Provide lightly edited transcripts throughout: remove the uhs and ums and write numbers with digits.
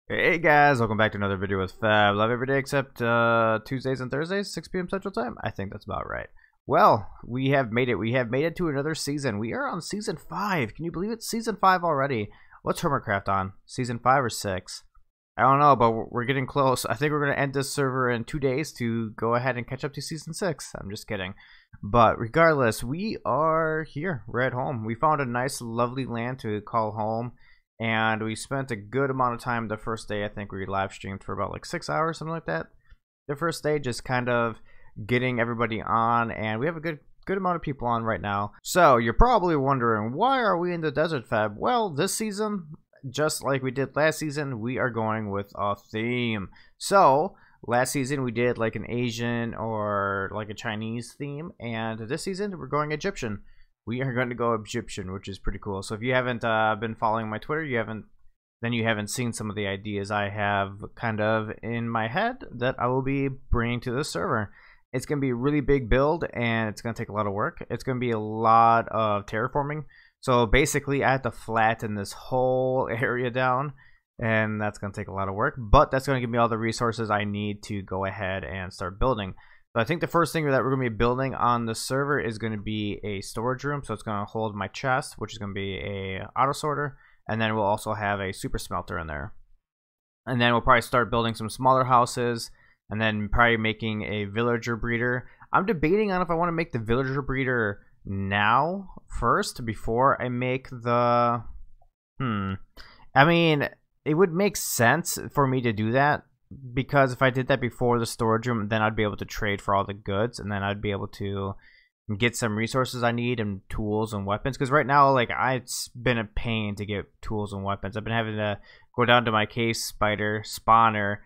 Hey guys, welcome back to another video with Fab. Love every day except Tuesdays and Thursdays, 6 p.m. Central Time. I think that's about right. Well, we have made it. We have made it to another season. We are on season 5. Can you believe it? Season 5 already. What's Hermitcraft on? Season 5 or 6? I don't know, but we're getting close. I think we're going to end this server in 2 days to go ahead and catch up to season 6. I'm just kidding. But regardless, we are here. We're at home. We found a nice, lovely land to call home. And we spent a good amount of time the first day. I think we live streamed for about like 6 hours, something like that. The first day, just kind of getting everybody on, and we have a good amount of people on right now. So you're probably wondering, why are we in the desert, Fab? Well, this season, just like we did last season, we are going with a theme. So last season we did like an Asian or like a Chinese theme, and this season we're going Egyptian. We are going to go Egyptian, which is pretty cool. So if you haven't been following my Twitter, you haven't seen some of the ideas I have kind of in my head that I will be bringing to this server. It's going to be a really big build, and it's going to take a lot of work. It's going to be a lot of terraforming. So basically, I have to flatten this whole area down, and that's going to take a lot of work. But that's going to give me all the resources I need to go ahead and start building. So I think the first thing that we're going to be building on the server is going to be a storage room. So it's going to hold my chest, which is going to be a auto sorter, and then we'll also have a super smelter in there. And then we'll probably start building some smaller houses, and then probably making a villager breeder. I'm debating on if I want to make the villager breeder now first before I make the I mean, it would make sense for me to do that, because if I did that before the storage room, then I'd be able to trade for all the goods, and then I'd be able to get some resources I need and tools and weapons. Because right now, like, it's been a pain to get tools and weapons. I've been having to go down to my cave spider spawner,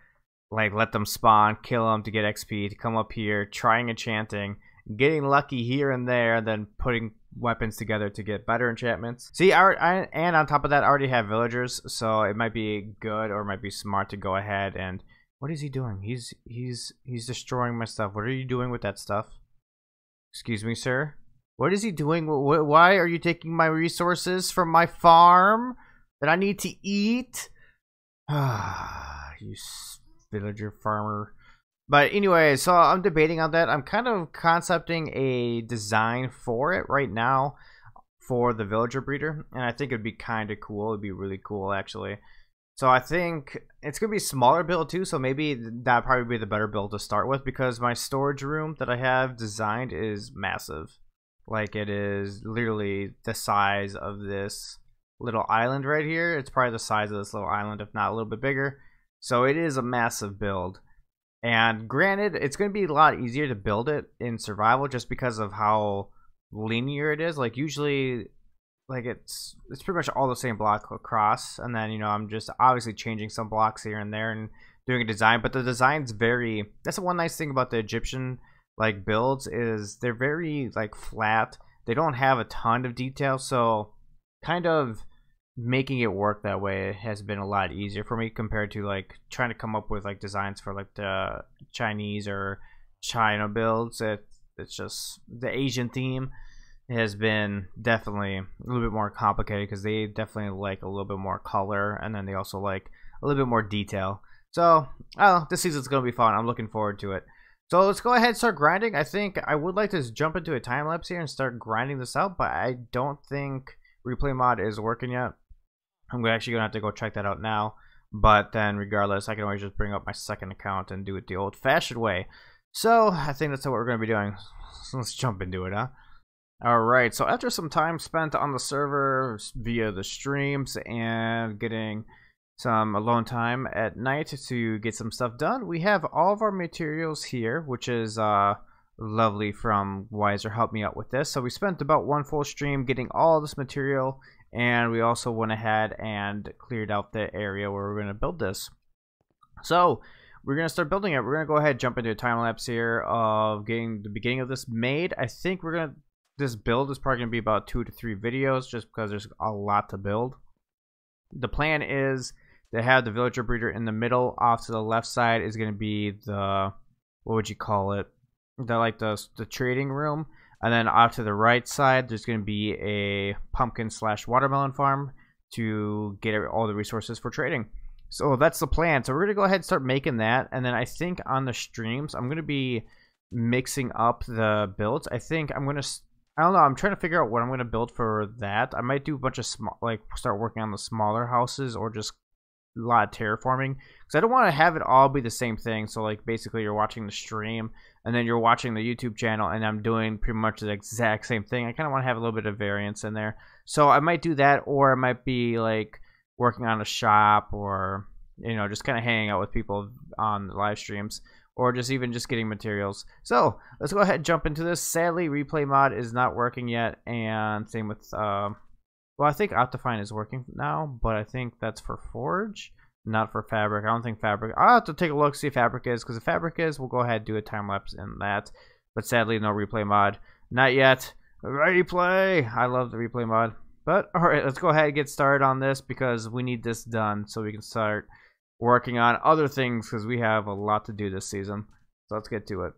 like let them spawn, kill them to get XP, to come up here, trying enchanting, getting lucky here and there, then putting weapons together to get better enchantments. See, and on top of that, I already have villagers, so it might be good or it might be smart to go ahead and... What is he doing? He's destroying my stuff. What are you doing with that stuff? Excuse me, sir. What is he doing? Why are you taking my resources from my farm that I need to eat? You villager farmer. But anyway, so I'm debating on that. I'm kind of concepting a design for it right now for the villager breeder, and I think it'd be kind of cool. It'd be really cool, actually. So I think it's going to be a smaller build too, so maybe that'd probably be the better build to start with, because my storage room that I have designed is massive. Like, it is literally the size of this little island right here. It's probably the size of this little island, if not a little bit bigger. So it is a massive build. And granted, it's going to be a lot easier to build it in survival just because of how linear it is. Like, usually... like it's pretty much all the same block across, and then, you know, I'm just obviously changing some blocks here and there and doing a design, but the design's very... that's the one nice thing about the Egyptian like builds, is they're very like flat. They don't have a ton of detail, so kind of making it work that way has been a lot easier for me compared to like trying to come up with like designs for like the Chinese or China builds. It's just the Asian theme has been definitely a little bit more complicated, because they definitely like a little bit more color, and then they also like a little bit more detail. So, this season's going to be fun. I'm looking forward to it. So let's go ahead and start grinding. I think I would like to jump into a time lapse here and start grinding this out, but I don't think replay mod is working yet. I'm actually going to have to go check that out now. But then regardless, I can always just bring up my second account and do it the old-fashioned way. So I think that's what we're going to be doing. So let's jump into it, huh? Alright, so after some time spent on the server via the streams and getting some alone time at night to get some stuff done, we have all of our materials here, which is lovely from Wiser, helped me out with this. So we spent about one full stream getting all this material, and we also went ahead and cleared out the area where we're going to build this. So we're going to start building it. We're going to go ahead and jump into a time lapse here of getting the beginning of this made. I think we're going to... this build is probably going to be about 2 to 3 videos, just because there's a lot to build. The plan is to have the villager breeder in the middle. Off to the left side is going to be the, what would you call it? The trading room. And then off to the right side, there's going to be a pumpkin / watermelon farm to get all the resources for trading. So that's the plan. So we're going to go ahead and start making that. And then I think on the streams, I'm going to be mixing up the builds. I think I'm going to, I don't know, I'm trying to figure out what I'm going to build for that. I might do a bunch of small, like start working on the smaller houses or just a lot of terraforming, because I don't want to have it all be the same thing. So like basically you're watching the stream and then you're watching the YouTube channel and I'm doing pretty much the exact same thing. I kind of want to have a little bit of variance in there. So I might do that, or I might be like working on a shop, or you know, just kind of hanging out with people on the live streams, or just even just getting materials. So let's go ahead and jump into this. Sadly, replay mod is not working yet, and same with well, I think Optifine is working now, but I think that's for Forge, not for Fabric. I don't think Fabric. I'll have to take a look, see if Fabric is, because if Fabric is, we'll go ahead and do a time lapse in that. But sadly, no replay mod, not yet. Replay. I love the replay mod. But all right, let's go ahead and get started on this, because we need this done so we can start working on other things, because we have a lot to do this season. So let's get to it.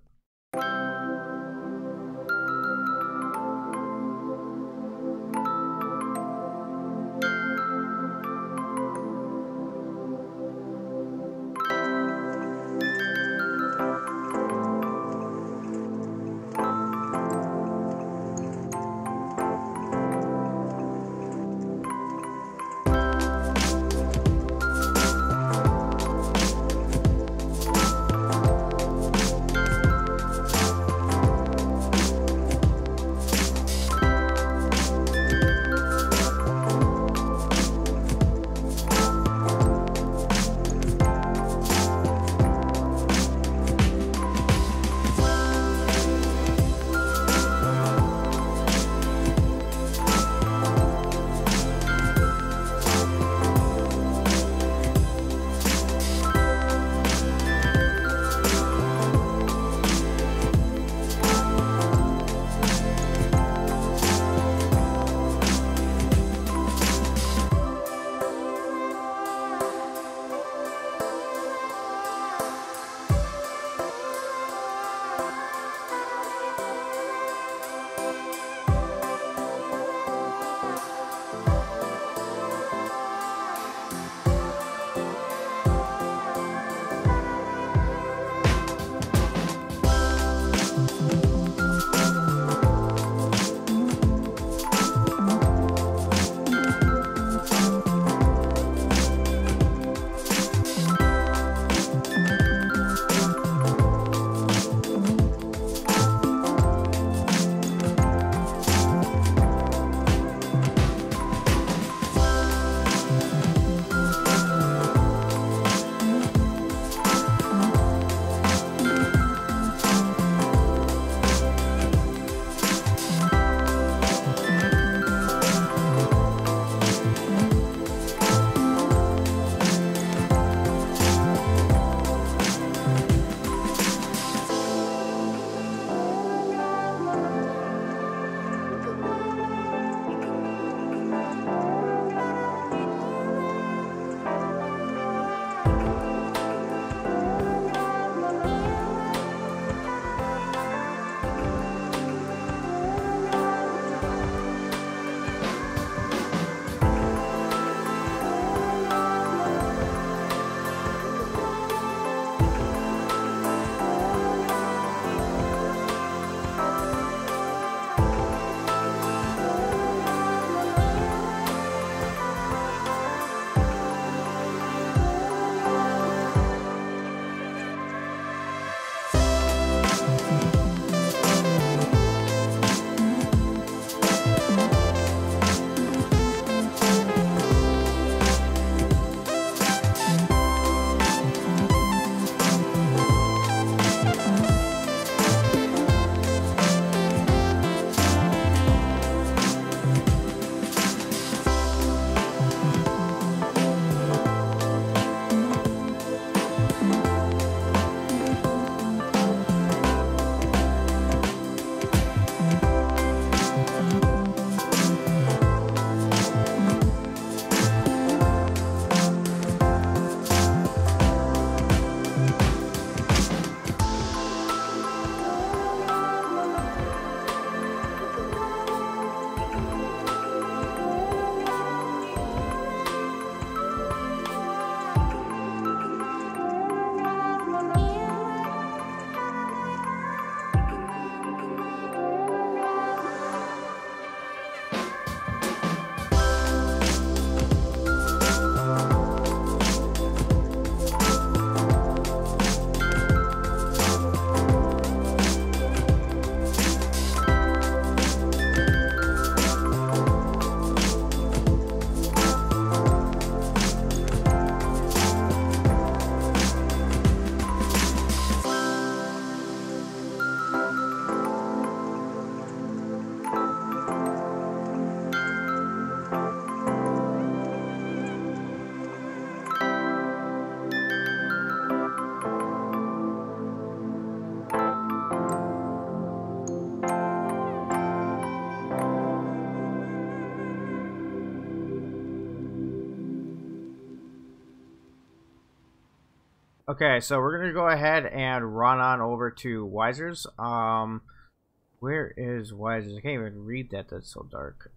Okay, so we're gonna go ahead and run on over to Wiser's. Where is Wiser's? I can't even read that. That's so dark.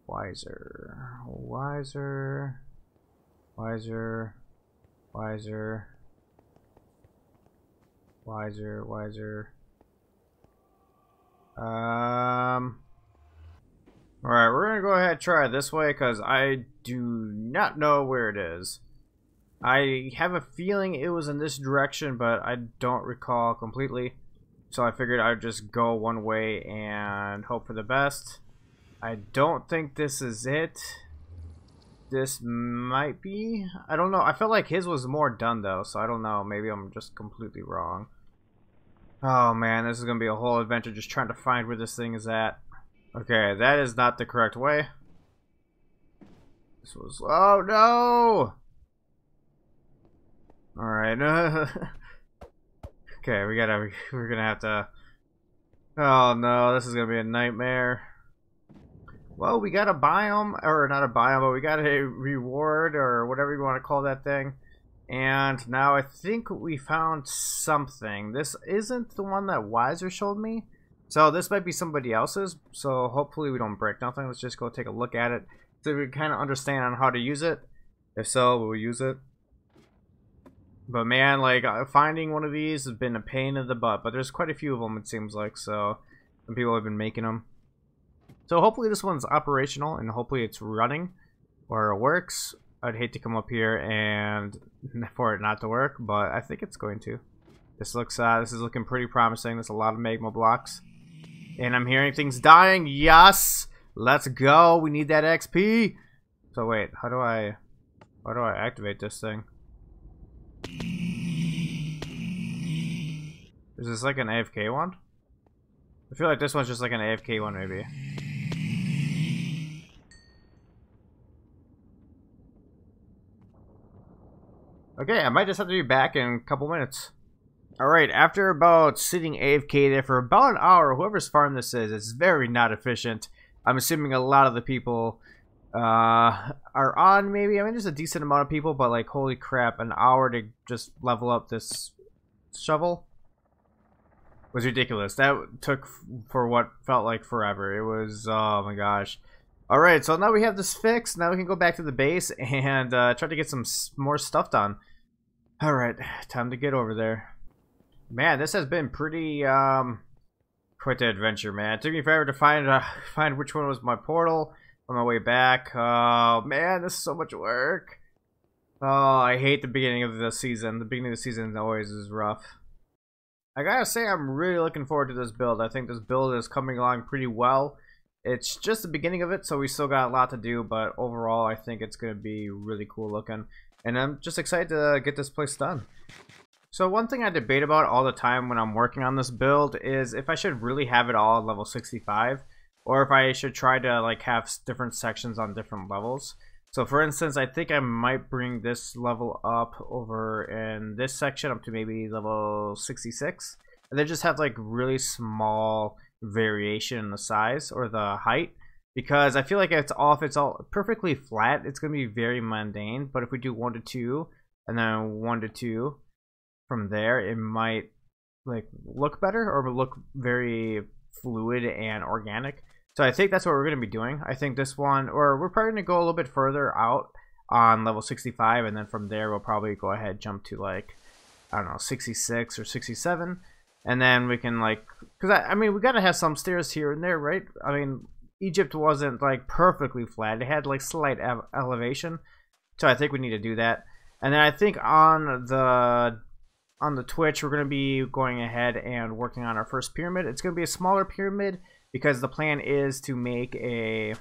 Wiser, Wiser, Wiser, Wiser, Wiser, Wiser. Alright, we're gonna go ahead and try it this way because I do not know where it is. I have a feeling it was in this direction, but I don't recall completely. So I figured I'd just go one way and hope for the best. I don't think this is it. This might be. I don't know. I felt like his was more done though, so I don't know. Maybe I'm just completely wrong. Oh man, this is gonna be a whole adventure just trying to find where this thing is at. Okay, that is not the correct way. This was. Oh no! Alright. Okay, we're gonna have to. Oh no, this is gonna be a nightmare. Well, we got a biome, or not a biome, but we got a reward, or whatever you want to call that thing. And now I think we found something. This isn't the one that Wiser showed me. So this might be somebody else's. So hopefully we don't break nothing. Let's just go take a look at it so we kind of understand on how to use it. If so, we'll use it. But man, like finding one of these has been a pain in the butt. But there's quite a few of them, it seems like. So some people have been making them. So hopefully this one's operational and hopefully it's running or it works. I'd hate to come up here and for it not to work, but I think it's going to. This is looking pretty promising. There's a lot of magma blocks. And I'm hearing things dying. Yes! Let's go. We need that XP. So wait, how do I activate this thing? Is this like an AFK one? I feel like this one's just like an AFK one maybe. Okay, I might just have to be back in a couple minutes. Alright, after about sitting AFK there for about an hour, whoever's farm this is, it's very not efficient. I'm assuming a lot of the people are on maybe. I mean, there's a decent amount of people, but like, holy crap, an hour to just level up this shovel was ridiculous. That took for what felt like forever. It was, oh my gosh. Alright, so now we have this fixed. Now we can go back to the base and try to get some more stuff done. Alright, time to get over there. Man, this has been pretty, quite the adventure, man. It took me forever to find which one was my portal on my way back. Oh, man, this is so much work. Oh, I hate the beginning of the season. The beginning of the season always is rough. I gotta say, I'm really looking forward to this build. I think this build is coming along pretty well. It's just the beginning of it, so we still got a lot to do, but overall, I think it's gonna be really cool looking. And I'm just excited to get this place done. So one thing I debate about all the time when I'm working on this build is if I should really have it all at level 65 or if I should try to like have different sections on different levels. So for instance, I think I might bring this level up over in this section up to maybe level 66 and then just have like really small variation in the size or the height, because I feel like if it's all perfectly flat, it's going to be very mundane. But if we do 1 to 2 and then 1 to 2 from there, it might like look better or look very fluid and organic. So I think that's what we're going to be doing. I think this one, or we're probably going to go a little bit further out on level 65, and then from there we'll probably go ahead jump to like, I don't know, 66 or 67, and then we can like, because I mean we got to have some stairs here and there, right? I mean Egypt wasn't like perfectly flat, it had like slight elevation, so I think we need to do that. And then I think on the Twitch, we're going to be going ahead and working on our first pyramid. It's going to be a smaller pyramid because the plan is to make a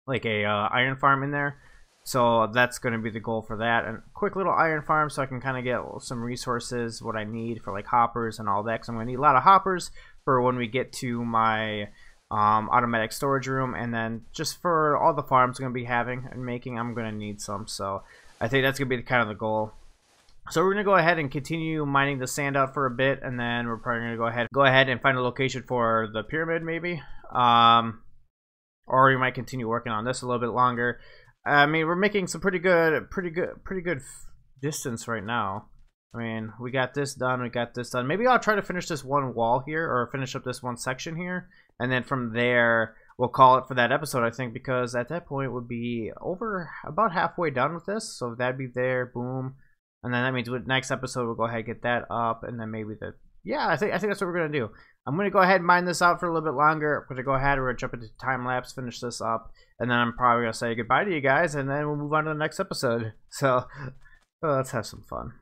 iron farm in there. So that's going to be the goal for that. And quick little iron farm so I can kind of get some resources, what I need for like hoppers and all that. Because I'm going to need a lot of hoppers for when we get to my automatic storage room. And then just for all the farms I'm going to be having and making, I'm going to need some. So I think that's going to be kind of the goal. So we're going to go ahead and continue mining the sand out for a bit, and then we're probably going to go ahead and find a location for the pyramid maybe. Or we might continue working on this a little bit longer. I mean, we're making some pretty good distance right now. I mean, we got this done, we got this done. Maybe I'll try to finish this one wall here, or finish up this one section here, and then from there, we'll call it for that episode, I think, because at that point, we'll be over about halfway done with this, so that'd be there, boom. And then that means with next episode, we'll go ahead and get that up, and then maybe the... Yeah, I think that's what we're going to do. I'm going to go ahead and mine this out for a little bit longer. I'm going to go ahead, we're going to jump into time-lapse, finish this up, and then I'm probably going to say goodbye to you guys, and then we'll move on to the next episode. So, let's have some fun.